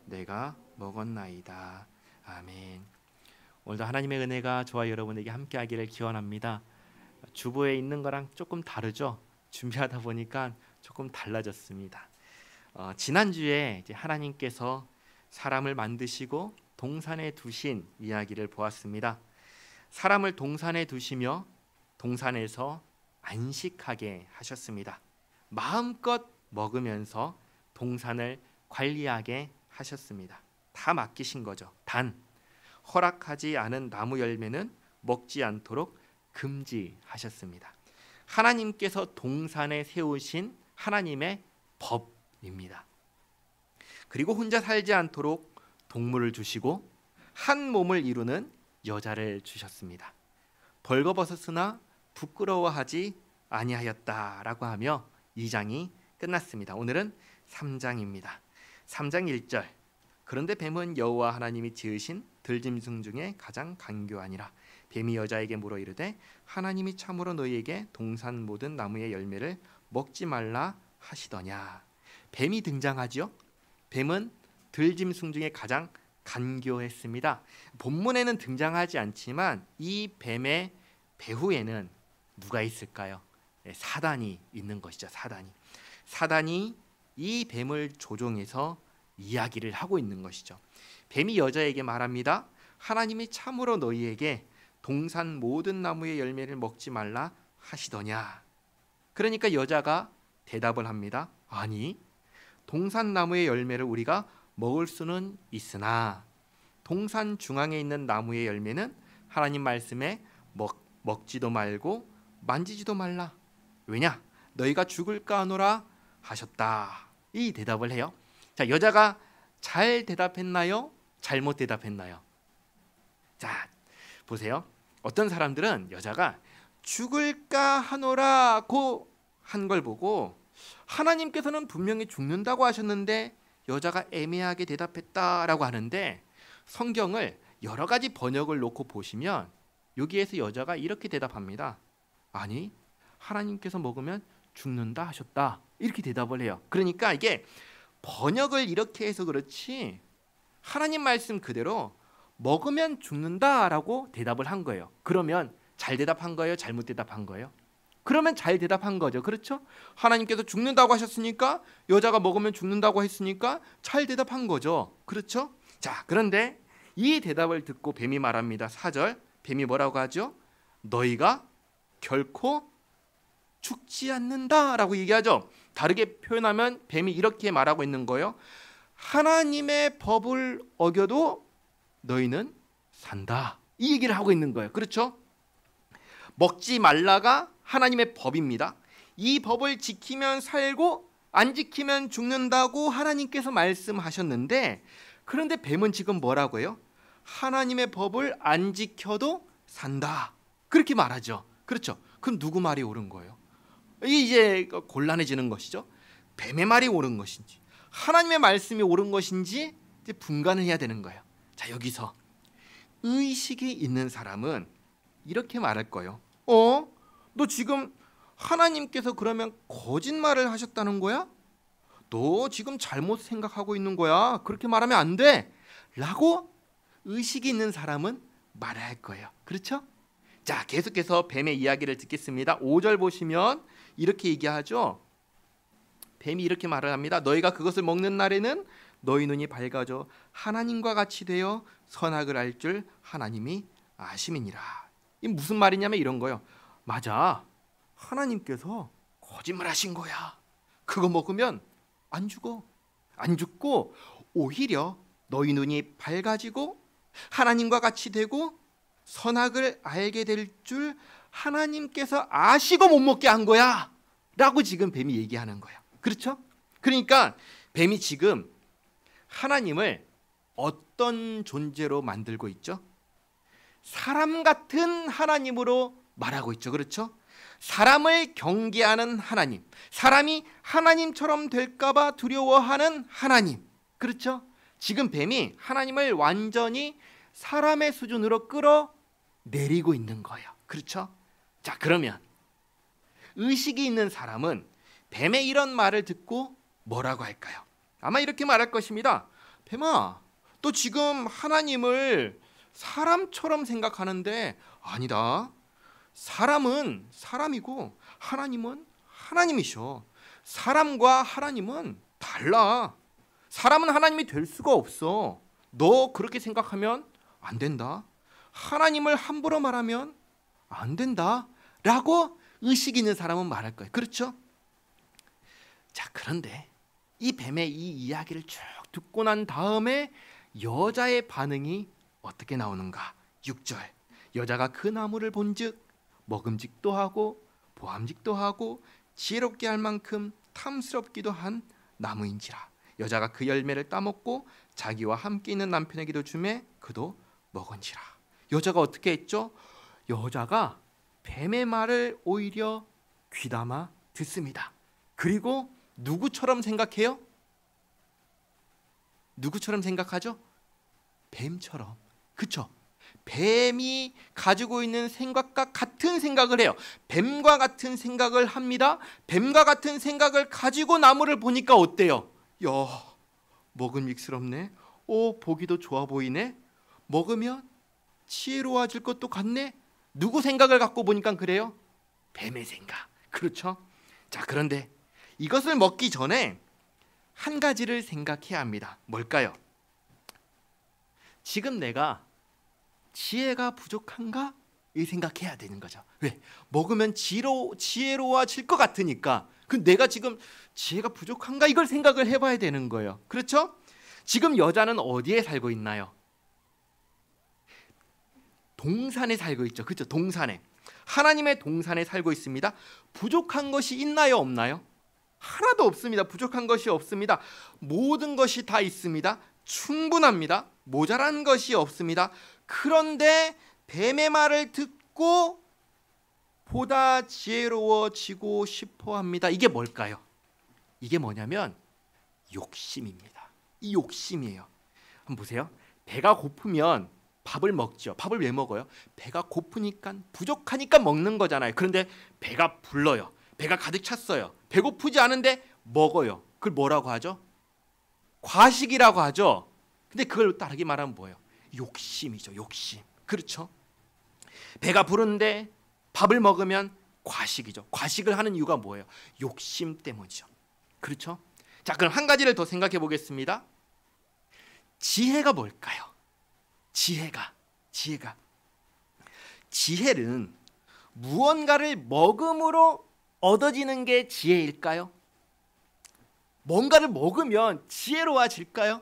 내가 먹었나이다. 아멘. 오늘도 하나님의 은혜가 저와 여러분에게 함께하기를 기원합니다. 주보에 있는 거랑 조금 다르죠? 준비하다 보니까 조금 달라졌습니다. 지난주에 이제 하나님께서 사람을 만드시고 동산에 두신 이야기를 보았습니다. 사람을 동산에 두시며 동산에서 안식하게 하셨습니다. 마음껏 먹으면서 동산을 관리하게 하셨습니다. 다 맡기신 거죠. 단 허락하지 않은 나무 열매는 먹지 않도록 금지하셨습니다. 하나님께서 동산에 세우신 하나님의 법입니다. 그리고 혼자 살지 않도록 동물을 주시고 한 몸을 이루는 여자를 주셨습니다. 벌거벗었으나 부끄러워하지 아니하였다라고 하며 2장이 끝났습니다. 오늘은 3장입니다. 3장 1절. 그런데 뱀은 여호와 하나님이 지으신 들짐승 중에 가장 간교하니라. 뱀이 여자에게 물어 이르되 하나님이 참으로 너희에게 동산 모든 나무의 열매를 먹지 말라 하시더냐. 뱀이 등장하죠. 뱀은 들짐승 중에 가장 간교했습니다. 본문에는 등장하지 않지만 이 뱀의 배후에는 누가 있을까요? 사단이 있는 것이죠. 사단이 이 뱀을 조종해서 이야기를 하고 있는 것이죠. 뱀이 여자에게 말합니다. 하나님이 참으로 너희에게 동산 모든 나무의 열매를 먹지 말라 하시더냐. 그러니까 여자가 대답을 합니다. 아니, 동산 나무의 열매를 우리가 먹을 수는 있으나 동산 중앙에 있는 나무의 열매는 하나님 말씀에 먹지도 말고 만지지도 말라. 왜냐? 너희가 죽을까 하노라 하셨다. 이 대답을 해요. 자, 여자가 잘 대답했나요? 잘못 대답했나요? 자, 보세요. 어떤 사람들은 여자가 죽을까 하노라고 한 걸 보고 하나님께서는 분명히 죽는다고 하셨는데 여자가 애매하게 대답했다라고 하는데 성경을 여러 가지 번역을 놓고 보시면 여기에서 여자가 이렇게 대답합니다. 아니, 하나님께서 먹으면 죽는다 하셨다. 이렇게 대답을 해요. 그러니까 이게 번역을 이렇게 해서 그렇지 하나님 말씀 그대로 먹으면 죽는다라고 대답을 한 거예요. 그러면 잘 대답한 거예요? 잘못 대답한 거예요? 그러면 잘 대답한 거죠. 그렇죠? 하나님께서 죽는다고 하셨으니까 여자가 먹으면 죽는다고 했으니까 잘 대답한 거죠. 그렇죠? 자, 그런데 이 대답을 듣고 뱀이 말합니다. 4절 뱀이 뭐라고 하죠? 너희가 결코 죽지 않는다라고 얘기하죠. 다르게 표현하면 뱀이 이렇게 말하고 있는 거예요. 하나님의 법을 어겨도 너희는 산다. 이 얘기를 하고 있는 거예요. 그렇죠? 먹지 말라가 하나님의 법입니다. 이 법을 지키면 살고 안 지키면 죽는다고 하나님께서 말씀하셨는데 그런데 뱀은 지금 뭐라고 해요? 하나님의 법을 안 지켜도 산다. 그렇게 말하죠. 그렇죠? 그럼 누구 말이 옳은 거예요? 이제 곤란해지는 것이죠. 뱀의 말이 옳은 것인지 하나님의 말씀이 옳은 것인지 이제 분간을 해야 되는 거예요. 자, 여기서 의식이 있는 사람은 이렇게 말할 거예요. 너 지금 하나님께서 그러면 거짓말을 하셨다는 거야? 너 지금 잘못 생각하고 있는 거야. 그렇게 말하면 안 돼. 라고 의식이 있는 사람은 말할 거예요. 그렇죠? 자, 계속해서 뱀의 이야기를 듣겠습니다. 5절 보시면 이렇게 얘기하죠. 뱀이 이렇게 말을 합니다. 너희가 그것을 먹는 날에는 너희 눈이 밝아져 하나님과 같이 되어 선악을 알 줄 하나님이 아심이니라. 이 무슨 말이냐면 이런 거예요. 맞아. 하나님께서 거짓말하신 거야. 그거 먹으면 안 죽어. 안 죽고 오히려 너희 눈이 밝아지고 하나님과 같이 되고 선악을 알게 될 줄 하나님께서 아시고 못 먹게 한 거야 라고 지금 뱀이 얘기하는 거예요. 그렇죠? 그러니까 뱀이 지금 하나님을 어떤 존재로 만들고 있죠? 사람 같은 하나님으로 말하고 있죠. 그렇죠? 사람을 경계하는 하나님, 사람이 하나님처럼 될까 봐 두려워하는 하나님. 그렇죠? 지금 뱀이 하나님을 완전히 사람의 수준으로 끌어내리고 있는 거예요. 그렇죠? 자, 그러면 의식이 있는 사람은 뱀의 이런 말을 듣고 뭐라고 할까요? 아마 이렇게 말할 것입니다. 뱀아, 너 지금 하나님을 사람처럼 생각하는데 아니다. 사람은 사람이고 하나님은 하나님이셔. 사람과 하나님은 달라. 사람은 하나님이 될 수가 없어. 너 그렇게 생각하면 안 된다. 하나님을 함부로 말하면 안 된다. 라고 의식 있는 사람은 말할 거예요. 그렇죠? 자, 그런데 이 뱀의 이 이야기를 쭉 듣고 난 다음에 여자의 반응이 어떻게 나오는가? 6절. 여자가 그 나무를 본즉 먹음직도 하고 보암직도 하고 지혜롭게 할 만큼 탐스럽기도 한 나무인지라. 여자가 그 열매를 따먹고 자기와 함께 있는 남편에게도 주매 그도 먹은지라. 여자가 어떻게 했죠? 여자가 뱀의 말을 오히려 귀담아 듣습니다. 그리고 누구처럼 생각해요? 누구처럼 생각하죠? 뱀처럼. 그쵸? 뱀이 가지고 있는 생각과 같은 생각을 해요. 뱀과 같은 생각을 합니다. 뱀과 같은 생각을 가지고 나무를 보니까 어때요? 야, 먹음직스럽네. 보기도 좋아 보이네. 먹으면 지혜로워질 것도 같네. 누구 생각을 갖고 보니까 그래요? 뱀의 생각. 그렇죠? 자, 그런데 이것을 먹기 전에 한 가지를 생각해야 합니다. 뭘까요? 지금 내가 지혜가 부족한가? 이 생각해야 되는 거죠. 왜? 먹으면 지혜로워질 것 같으니까. 그 내가 지금 지혜가 부족한가? 이걸 생각을 해봐야 되는 거예요. 그렇죠? 지금 여자는 어디에 살고 있나요? 동산에 살고 있죠. 그렇죠? 동산에. 하나님의 동산에 살고 있습니다. 부족한 것이 있나요? 없나요? 하나도 없습니다. 부족한 것이 없습니다. 모든 것이 다 있습니다. 충분합니다. 모자란 것이 없습니다. 그런데 뱀의 말을 듣고 보다 지혜로워지고 싶어 합니다. 이게 뭘까요? 이게 뭐냐면 욕심입니다. 이 욕심이에요. 한번 보세요. 배가 고프면 밥을 먹죠. 밥을 왜 먹어요? 배가 고프니까, 부족하니까 먹는 거잖아요. 그런데 배가 불러요. 배가 가득 찼어요. 배고프지 않은데 먹어요. 그걸 뭐라고 하죠? 과식이라고 하죠. 근데 그걸 다르게 말하면 뭐예요? 욕심이죠. 욕심. 그렇죠? 배가 부른데 밥을 먹으면 과식이죠. 과식을 하는 이유가 뭐예요? 욕심 때문이죠. 그렇죠? 자, 그럼 한 가지를 더 생각해 보겠습니다. 지혜가 뭘까요? 지혜는 무언가를 먹음으로 얻어지는 게 지혜일까요? 뭔가를 먹으면 지혜로워질까요?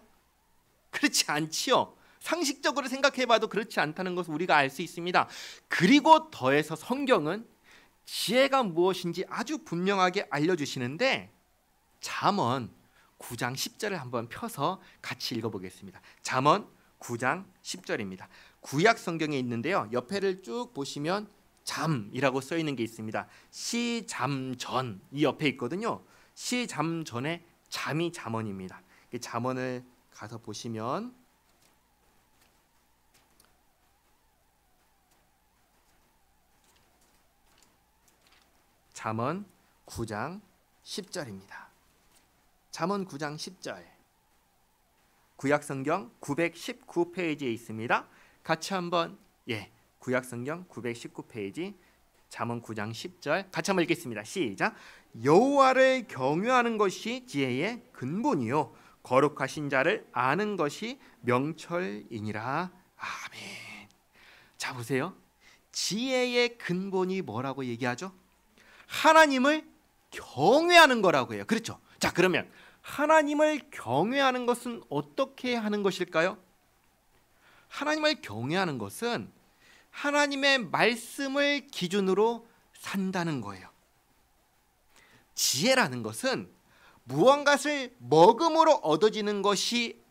그렇지 않지요. 상식적으로 생각해봐도 그렇지 않다는 것을 우리가 알 수 있습니다. 그리고 더해서 성경은 지혜가 무엇인지 아주 분명하게 알려주시는데 잠언 9장 10절을 한번 펴서 같이 읽어보겠습니다. 잠언 9장 10절입니다. 구약 성경에 있는데요. 옆에를 쭉 보시면 잠이라고 써 있는 게 있습니다. 시잠전 이 옆에 있거든요. 시잠전에 잠이 잠언입니다. 잠언을 가서 보시면 잠언 9장 10절입니다. 잠언 9장 10절. 구약성경 919페이지에 있습니다. 같이 한번 구약성경 919페이지 잠언 9장 10절 같이 한번 읽겠습니다. 시작. 여호와를 경외하는 것이 지혜의 근본이요 거룩하신 자를 아는 것이 명철이니라. 아멘. 자, 보세요. 지혜의 근본이 뭐라고 얘기하죠? 하나님을 경외하는 거라고 해요. 그렇죠? 자, 그러면 하나님을 경외하는 것은 어떻게 하는 것일까요? 하나님을 경외하는 것은 하나님의 말씀을 기준으로 산다는 거예요. 지혜라는 것은 무언가를 먹음으로 얻어지는 것이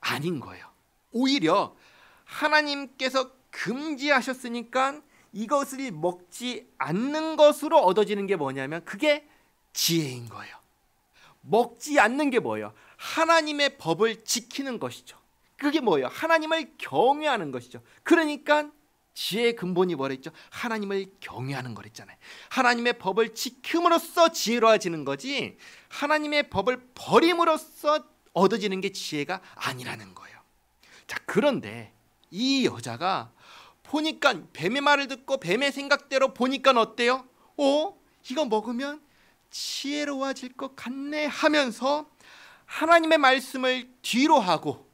아닌 거예요. 오히려 하나님께서 금지하셨으니까 이것을 먹지 않는 것으로 얻어지는 게 뭐냐면 그게 지혜인 거예요. 먹지 않는 게 뭐예요? 하나님의 법을 지키는 것이죠. 그게 뭐예요? 하나님을 경외하는 것이죠. 그러니까 지혜의 근본이 뭐랬죠? 하나님을 경외하는 거랬잖아요. 하나님의 법을 지킴으로써 지혜로워지는 거지 하나님의 법을 버림으로써 얻어지는 게 지혜가 아니라는 거예요. 자, 그런데 이 여자가 보니까 뱀의 말을 듣고 뱀의 생각대로 보니까 어때요? 이거 먹으면 지혜로워질 것 같네 하면서 하나님의 말씀을 뒤로 하고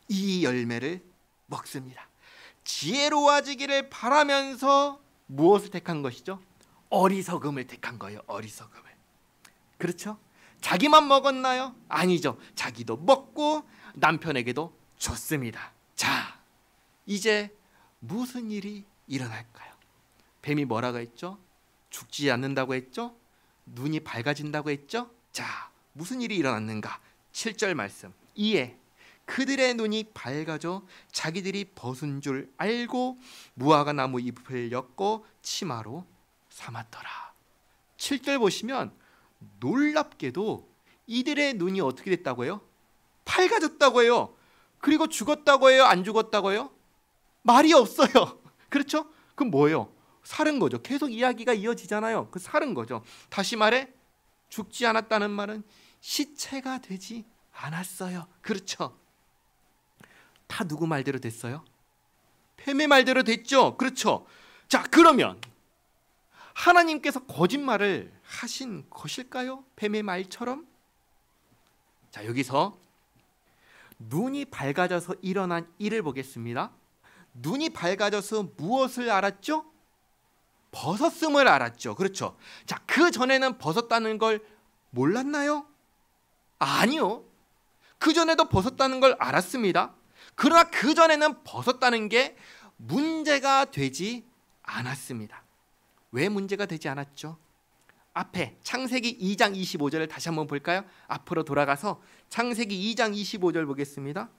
이 열매를 먹습니다. 지혜로워지기를 바라면서 무엇을 택한 것이죠? 어리석음을 택한 거예요. 어리석음을. 그렇죠? 자기만 먹었나요? 아니죠. 자기도 먹고 남편에게도 줬습니다. 자, 이제 무슨 일이 일어날까요? 뱀이 뭐라고 했죠? 죽지 않는다고 했죠? 눈이 밝아진다고 했죠? 자, 무슨 일이 일어났는가? 7절 말씀. 이에 그들의 눈이 밝아져 자기들이 벗은 줄 알고 무화과 나무 잎을 엮고 치마로 삼았더라. 7절 보시면 놀랍게도 이들의 눈이 어떻게 됐다고 해요? 밝아졌다고 해요. 그리고 죽었다고 해요? 안 죽었다고 해요? 말이 없어요. 그렇죠? 그럼 뭐예요? 살은 거죠. 계속 이야기가 이어지잖아요. 그 살은 거죠. 다시 말해 죽지 않았다는 말은 시체가 되지 않았어요. 그렇죠? 다 누구 말대로 됐어요? 뱀의 말대로 됐죠. 그렇죠? 자, 그러면 하나님께서 거짓말을 하신 것일까요? 뱀의 말처럼? 자, 여기서 눈이 밝아져서 일어난 일을 보겠습니다. 눈이 밝아져서 무엇을 알았죠? 벗었음을 알았죠. 그렇죠? 자, 그 전에는 벗었다는 걸 몰랐나요? 아니요. 그 전에도 벗었다는 걸 알았습니다. 그러나 그 전에는 벗었다는 게 문제가 되지 않았습니다. 왜 문제가 되지 않았죠? 앞에 창세기 2장 25절을 다시 한번 볼까요? 앞으로 돌아가서 창세기 2장 25절 보겠습니다.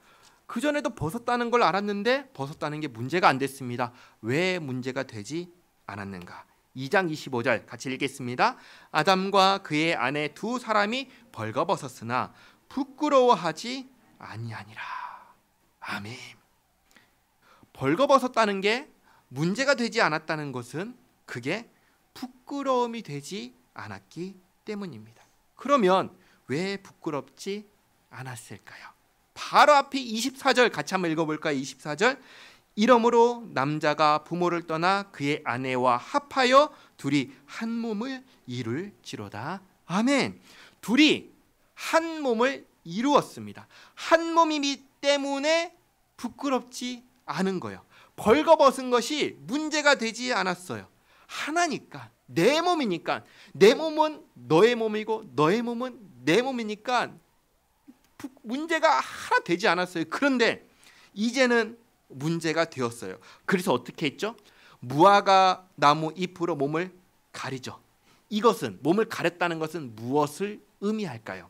그 전에도 벗었다는 걸 알았는데 벗었다는 게 문제가 안 됐습니다. 왜 문제가 되지 않았는가? 2장 25절 같이 읽겠습니다. 아담과 그의 아내 두 사람이 벌거벗었으나 부끄러워하지 아니하니라. 아멘. 벌거벗었다는 게 문제가 되지 않았다는 것은 그게 부끄러움이 되지 않았기 때문입니다. 그러면 왜 부끄럽지 않았을까요? 바로 앞에 24절 같이 한번 읽어볼까요? 24절. 이러므로 남자가 부모를 떠나 그의 아내와 합하여 둘이 한 몸을 이룰지로다. 아멘. 둘이 한 몸을 이루었습니다. 한 몸이기 때문에 부끄럽지 않은 거예요. 벌거벗은 것이 문제가 되지 않았어요. 하나니까, 내 몸이니까, 내 몸은 너의 몸이고 너의 몸은 내 몸이니까 문제가 하나 되지 않았어요. 그런데 이제는 문제가 되었어요. 그래서 어떻게 했죠? 무화과 나무 잎으로 몸을 가리죠. 이것은, 몸을 가렸다는 것은 무엇을 의미할까요?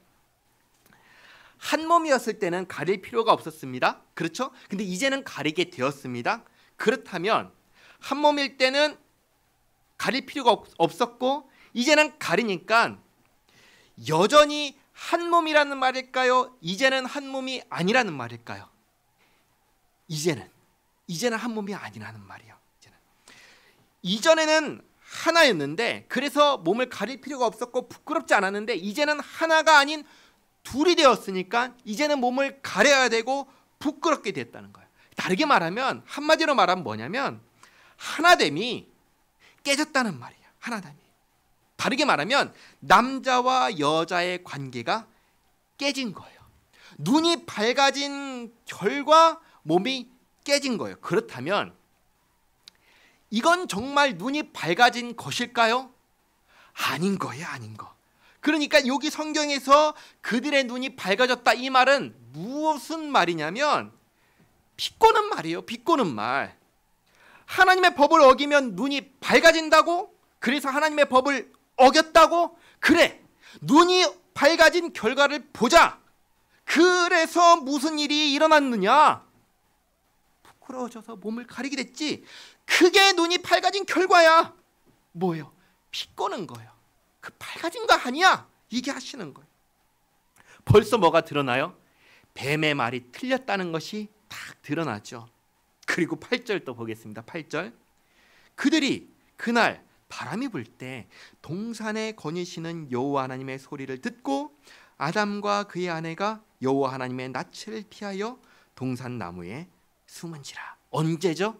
한 몸이었을 때는 가릴 필요가 없었습니다. 그렇죠? 근데 이제는 가리게 되었습니다. 그렇다면 한 몸일 때는 가릴 필요가 없었고 이제는 가리니까 여전히 한 몸이라는 말일까요? 이제는 한 몸이 아니라는 말일까요? 이제는 한 몸이 아니라는 말이에요. 이전에는 하나였는데 그래서 몸을 가릴 필요가 없었고 부끄럽지 않았는데 이제는 하나가 아닌 둘이 되었으니까 이제는 몸을 가려야 되고 부끄럽게 됐다는 거예요. 다르게 말하면, 한마디로 말하면 뭐냐면 하나됨이 깨졌다는 말이에요. 하나됨이. 다르게 말하면 남자와 여자의 관계가 깨진 거예요. 눈이 밝아진 결과 몸이 깨진 거예요. 그렇다면 이건 정말 눈이 밝아진 것일까요? 아닌 거예요. 아닌 거. 그러니까 여기 성경에서 그들의 눈이 밝아졌다 이 말은 무슨 말이냐면 비꼬는 말이에요. 비꼬는 말. 하나님의 법을 어기면 눈이 밝아진다고? 그래서 하나님의 법을 어겼다고? 그래. 눈이 밝아진 결과를 보자. 그래서 무슨 일이 일어났느냐? 부끄러워져서 몸을 가리게 됐지. 그게 눈이 밝아진 결과야. 뭐예요? 비꼬는 거예요. 그 밝아진 거 아니야. 이게 하시는 거예요. 벌써 뭐가 드러나요? 뱀의 말이 틀렸다는 것이 딱 드러나죠. 그리고 8절 또 보겠습니다. 8절. 그들이 그날 바람이 불 때 동산에 거니시는 여호와 하나님의 소리를 듣고 아담과 그의 아내가 여호와 하나님의 낯을 피하여 동산 나무에 숨은지라. 언제죠?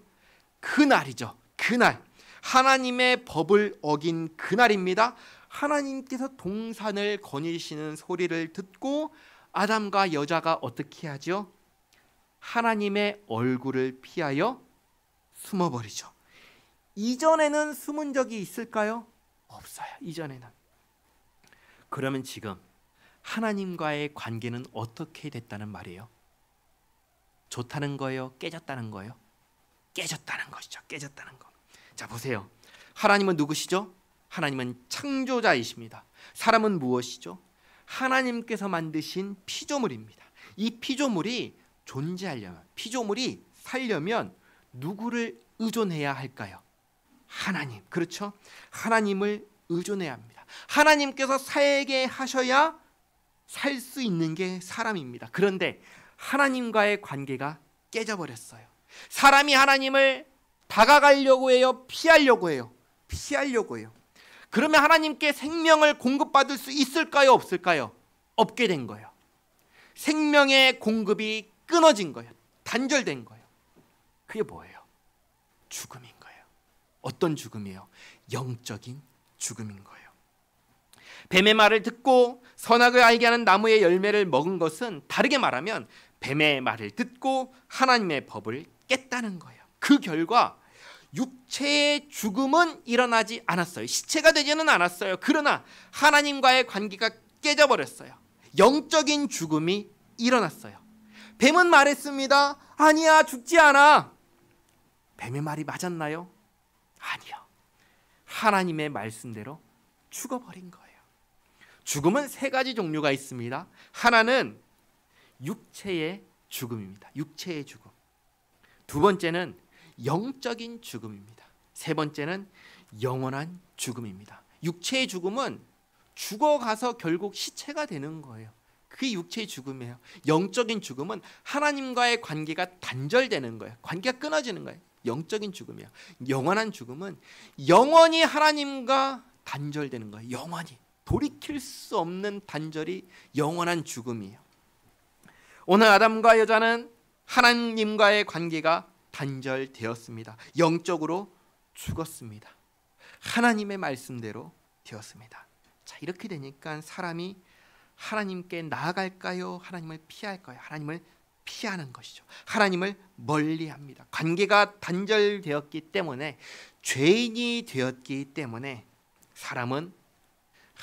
그날이죠. 그날 하나님의 법을 어긴 그날입니다. 하나님께서 동산을 거니시는 소리를 듣고 아담과 여자가 어떻게 하죠? 하나님의 얼굴을 피하여 숨어버리죠. 이전에는 숨은 적이 있을까요? 없어요. 이전에는. 그러면 지금 하나님과의 관계는 어떻게 됐다는 말이에요? 좋다는 거예요? 깨졌다는 거예요? 깨졌다는 것이죠. 깨졌다는 거. 자, 보세요. 하나님은 누구시죠? 하나님은 창조자이십니다. 사람은 무엇이죠? 하나님께서 만드신 피조물입니다. 이 피조물이 존재하려면, 피조물이 살려면 누구를 의존해야 할까요? 하나님. 그렇죠? 하나님을 의존해야 합니다. 하나님께서 살게 하셔야 살 수 있는 게 사람입니다. 그런데 하나님과의 관계가 깨져버렸어요. 사람이 하나님을 다가가려고 해요? 피하려고 해요? 피하려고 해요. 그러면 하나님께 생명을 공급받을 수 있을까요? 없을까요? 없게 된 거예요. 생명의 공급이 끊어진 거예요. 단절된 거예요. 그게 뭐예요? 죽음인 거예요. 어떤 죽음이에요? 영적인 죽음인 거예요. 뱀의 말을 듣고 선악을 알게 하는 나무의 열매를 먹은 것은 다르게 말하면 뱀의 말을 듣고 하나님의 법을 깼다는 거예요. 그 결과 육체의 죽음은 일어나지 않았어요. 시체가 되지는 않았어요. 그러나 하나님과의 관계가 깨져버렸어요. 영적인 죽음이 일어났어요. 뱀은 말했습니다. 아니야, 죽지 않아. 뱀의 말이 맞았나요? 아니요. 하나님의 말씀대로 죽어버린 거예요. 죽음은 세 가지 종류가 있습니다. 하나는 육체의 죽음입니다. 육체의 죽음. 두 번째는 영적인 죽음입니다. 세 번째는 영원한 죽음입니다. 육체의 죽음은 죽어가서 결국 시체가 되는 거예요. 그게 육체의 죽음이에요. 영적인 죽음은 하나님과의 관계가 단절되는 거예요. 관계가 끊어지는 거예요. 영적인 죽음이에요. 영원한 죽음은 영원히 하나님과 단절되는 거예요. 영원히. 돌이킬 수 없는 단절이 영원한 죽음이에요. 오늘 아담과 여자는 하나님과의 관계가 단절되었습니다. 영적으로 죽었습니다. 하나님의 말씀대로 되었습니다. 자, 이렇게 되니까 사람이 하나님께 나아갈까요? 하나님을 피할까요? 하나님을 피하는 것이죠. 하나님을 멀리합니다. 관계가 단절되었기 때문에, 죄인이 되었기 때문에 사람은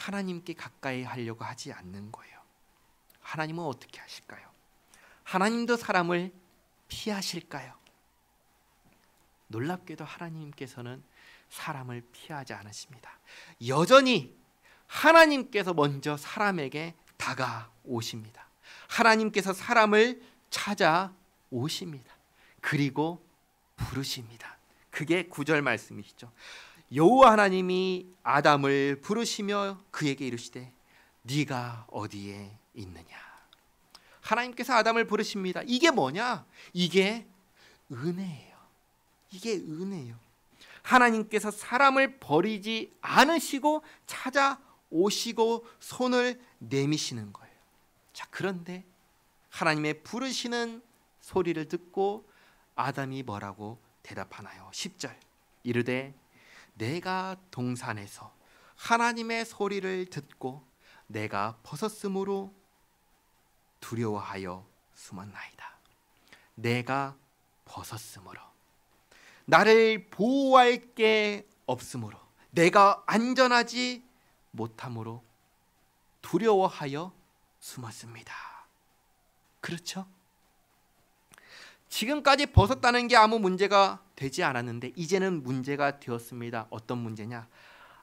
하나님께 가까이 하려고 하지 않는 거예요. 하나님은 어떻게 하실까요? 하나님도 사람을 피하실까요? 놀랍게도 하나님께서는 사람을 피하지 않으십니다. 여전히 하나님께서 먼저 사람에게 다가오십니다. 하나님께서 사람을 찾아오십니다. 그리고 부르십니다. 그게 9절 말씀이시죠. 여호와 하나님이 아담을 부르시며 그에게 이르시되 네가 어디에 있느냐. 하나님께서 아담을 부르십니다. 이게 뭐냐? 이게 은혜예요. 이게 은혜예요. 하나님께서 사람을 버리지 않으시고 찾아오시고 손을 내미시는 거예요. 자, 그런데 하나님의 부르시는 소리를 듣고 아담이 뭐라고 대답하나요? 10절 이르되 내가 동산에서 하나님의 소리를 듣고 내가 벗었으므로 두려워하여 숨었나이다. 내가 벗었으므로, 나를 보호할 게 없으므로, 내가 안전하지 못함으로 두려워하여 숨었습니다. 그렇죠? 지금까지 벗었다는 게 아무 문제가 되지 않았는데 이제는 문제가 되었습니다. 어떤 문제냐?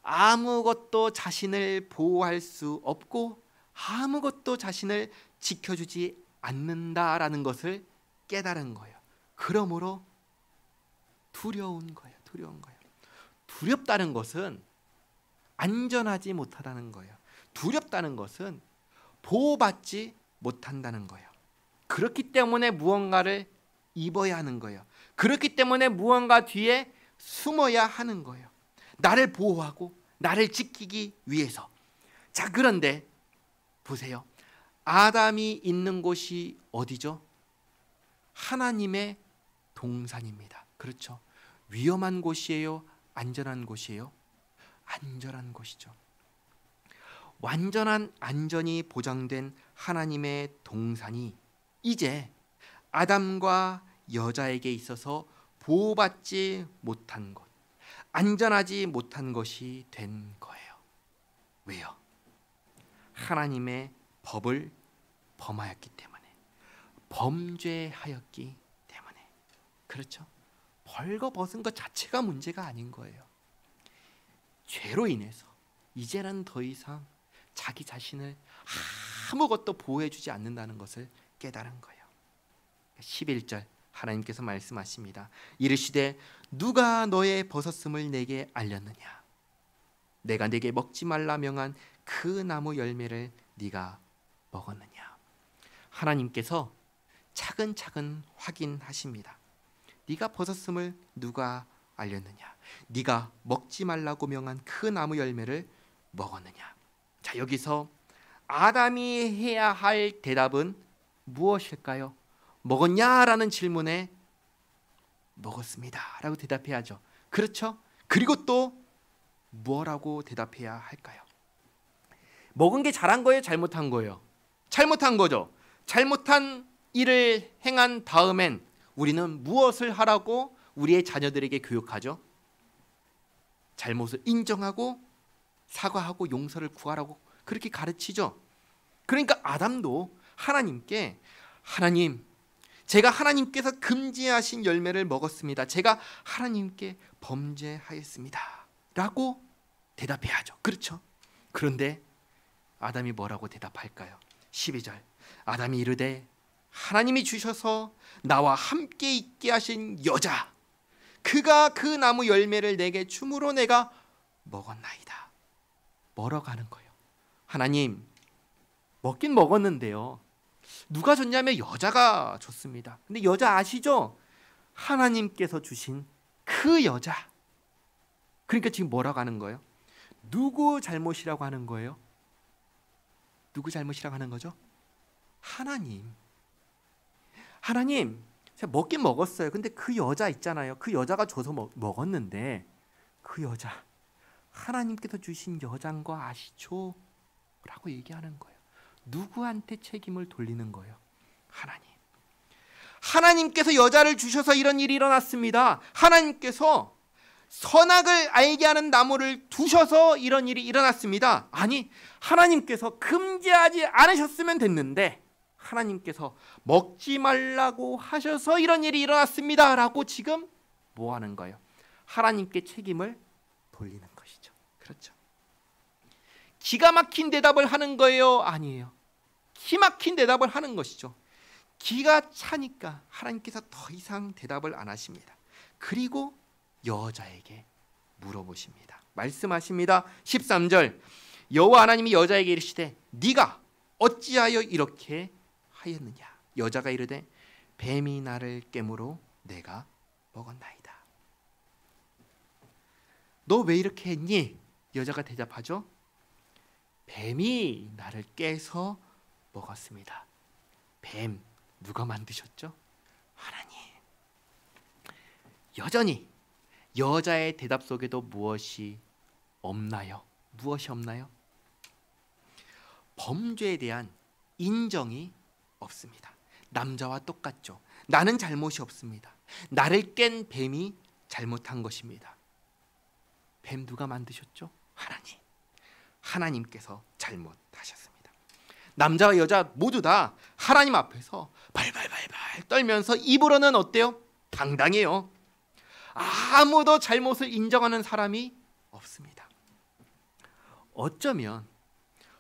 아무것도 자신을 보호할 수 없고 아무것도 자신을 지켜주지 않는다라는 것을 깨달은 거예요. 그러므로 두려운 거예요. 두려운 거예요. 두렵다는 것은 안전하지 못하다는 거예요. 두렵다는 것은 보호받지 못한다는 거예요. 그렇기 때문에 무언가를 입어야 하는 거예요. 그렇기 때문에 무언가 뒤에 숨어야 하는 거예요. 나를 보호하고 나를 지키기 위해서. 자, 그런데 보세요. 아담이 있는 곳이 어디죠? 하나님의 동산입니다. 그렇죠? 위험한 곳이에요? 안전한 곳이에요? 안전한 곳이죠. 완전한 안전이 보장된 하나님의 동산이 이제 아담과 여자에게 있어서 보호받지 못한 것, 안전하지 못한 것이 된 거예요. 왜요? 하나님의 법을 범하였기 때문에, 범죄하였기 때문에. 그렇죠? 벌거벗은 것 자체가 문제가 아닌 거예요. 죄로 인해서 이제는 더 이상 자기 자신을 아무것도 보호해주지 않는다는 것을 깨달은 거예요. 11절 하나님께서 말씀하십니다. 이르시되 누가 너의 벗었음을 내게 알렸느냐? 내가 네게 먹지 말라 명한 그 나무 열매를 네가 먹었느냐? 하나님께서 차근차근 확인하십니다. 네가 벗었음을 누가 알렸느냐? 네가 먹지 말라고 명한 그 나무 열매를 먹었느냐? 자, 여기서 아담이 해야 할 대답은 무엇일까요? 먹었냐라는 질문에 먹었습니다 라고 대답해야죠. 그렇죠? 그리고 또 뭐라고 대답해야 할까요? 먹은 게 잘한 거예요? 잘못한 거예요? 잘못한 거죠. 잘못한 일을 행한 다음엔 우리는 무엇을 하라고 우리의 자녀들에게 교육하죠? 잘못을 인정하고 사과하고 용서를 구하라고 그렇게 가르치죠. 그러니까 아담도 하나님께, 하나님, 제가 하나님께서 금지하신 열매를 먹었습니다. 제가 하나님께 범죄하였습니다 라고 대답해야죠. 그렇죠? 그런데 아담이 뭐라고 대답할까요? 12절 아담이 이르되 하나님이 주셔서 나와 함께 있게 하신 여자, 그가 그 나무 열매를 내게 줌으로 내가 먹었나이다. 뭐라고 하는 거예요? 하나님, 먹긴 먹었는데요, 누가 줬냐면 여자가 줬습니다. 근데 여자 아시죠? 하나님께서 주신 그 여자. 그러니까 지금 뭐라고 하는 거예요? 누구 잘못이라고 하는 거예요? 누구 잘못이라고 하는 거죠? 하나님. 하나님, 제가 먹긴 먹었어요. 근데 그 여자 있잖아요. 그 여자가 줘서 먹었는데 그 여자, 하나님께서 주신 여자인 거 아시죠? 라고 얘기하는 거예요. 누구한테 책임을 돌리는 거예요? 하나님. 하나님께서 여자를 주셔서 이런 일이 일어났습니다. 하나님께서 선악을 알게 하는 나무를 두셔서 이런 일이 일어났습니다. 아니, 하나님께서 금지하지 않으셨으면 됐는데 하나님께서 먹지 말라고 하셔서 이런 일이 일어났습니다 라고 지금 뭐 하는 거예요? 하나님께 책임을 돌리는 것이죠. 그렇죠? 기가 막힌 대답을 하는 거예요? 아니에요. 기막힌 대답을 하는 것이죠. 기가 차니까 하나님께서 더 이상 대답을 안 하십니다. 그리고 여자에게 물어보십니다. 말씀하십니다. 13절 여호와 하나님이 여자에게 이르시되 네가 어찌하여 이렇게 하였느냐? 여자가 이르되 뱀이 나를 깨므로 내가 먹었나이다. 너 왜 이렇게 했니? 여자가 대답하죠. 뱀이 나를 깨서 먹었습니다. 뱀 누가 만드셨죠? 하나님. 여전히 여자의 대답 속에도 무엇이 없나요? 무엇이 없나요? 범죄에 대한 인정이 없습니다. 남자와 똑같죠. 나는 잘못이 없습니다. 나를 깬 뱀이 잘못한 것입니다. 뱀 누가 만드셨죠? 하나님. 하나님께서 잘못하셨습니다. 남자와 여자 모두 다 하나님 앞에서 발발발발 떨면서 입으로는 어때요? 당당해요. 아무도 잘못을 인정하는 사람이 없습니다. 어쩌면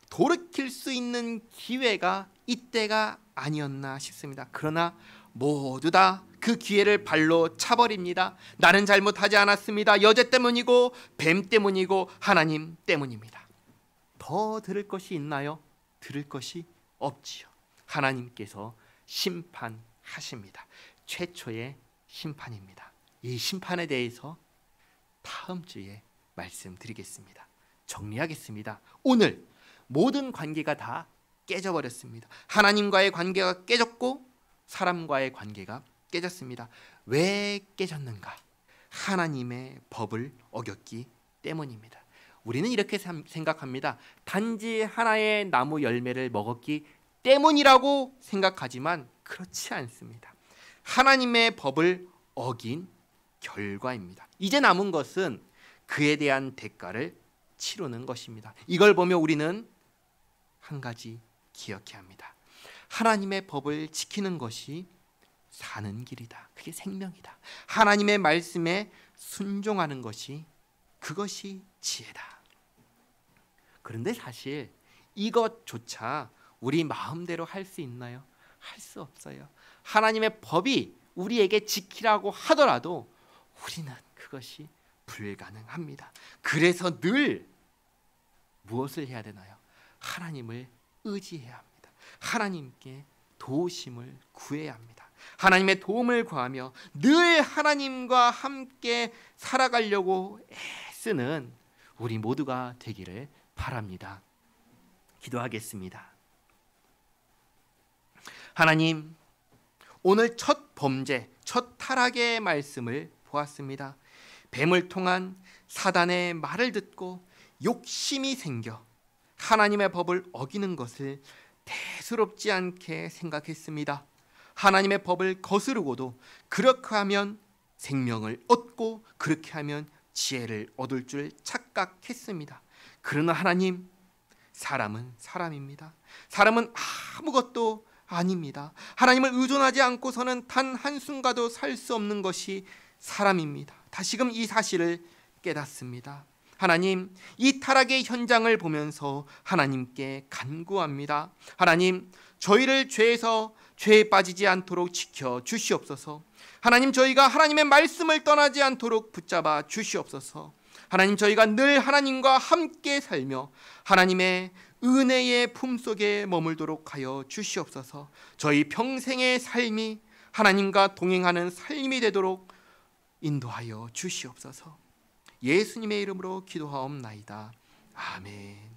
돌이킬 수 있는 기회가 이때가 아니었나 싶습니다. 그러나 모두 다 그 기회를 발로 차버립니다. 나는 잘못하지 않았습니다. 여자 때문이고 뱀 때문이고 하나님 때문입니다. 더 들을 것이 있나요? 들을 것이 없지요. 하나님께서 심판하십니다. 최초의 심판입니다. 이 심판에 대해서 다음 주에 말씀드리겠습니다. 정리하겠습니다. 오늘 모든 관계가 다 깨져버렸습니다. 하나님과의 관계가 깨졌고 사람과의 관계가 깨졌습니다. 왜 깨졌는가? 하나님의 법을 어겼기 때문입니다. 우리는 이렇게 생각합니다. 단지 하나의 나무 열매를 먹었기 때문이라고 생각하지만 그렇지 않습니다. 하나님의 법을 어긴 결과입니다. 이제 남은 것은 그에 대한 대가를 치르는 것입니다. 이걸 보며 우리는 한 가지 기억해야 합니다. 하나님의 법을 지키는 것이 사는 길이다. 그게 생명이다. 하나님의 말씀에 순종하는 것이 그것이 지혜다. 그런데 사실 이것조차 우리 마음대로 할 수 있나요? 할 수 없어요. 하나님의 법이 우리에게 지키라고 하더라도 우리는 그것이 불가능합니다. 그래서 늘 무엇을 해야 되나요? 하나님을 의지해야 합니다. 하나님께 도우심을 구해야 합니다. 하나님의 도움을 구하며 늘 하나님과 함께 살아가려고 애쓰는 우리 모두가 되기를 바랍니다. 기도하겠습니다. 하나님, 오늘 첫 범죄, 첫 타락의 말씀을 보았습니다. 뱀을 통한 사단의 말을 듣고 욕심이 생겨 하나님의 법을 어기는 것을 대수롭지 않게 생각했습니다. 하나님의 법을 거스르고도 그렇게 하면 생명을 얻고 그렇게 하면 지혜를 얻을 줄 착각했습니다. 그러나 하나님, 사람은 사람입니다. 사람은 아무것도 아닙니다. 하나님을 의존하지 않고서는 단 한순간도 살 수 없는 것이 사람입니다. 다시금 이 사실을 깨닫습니다. 하나님, 이 타락의 현장을 보면서 하나님께 간구합니다. 하나님, 저희를 죄에 빠지지 않도록 지켜 주시옵소서. 하나님, 저희가 하나님의 말씀을 떠나지 않도록 붙잡아 주시옵소서. 하나님, 저희가 늘 하나님과 함께 살며 하나님의 은혜의 품속에 머물도록 하여 주시옵소서. 저희 평생의 삶이 하나님과 동행하는 삶이 되도록 인도하여 주시옵소서. 예수님의 이름으로 기도하옵나이다. 아멘.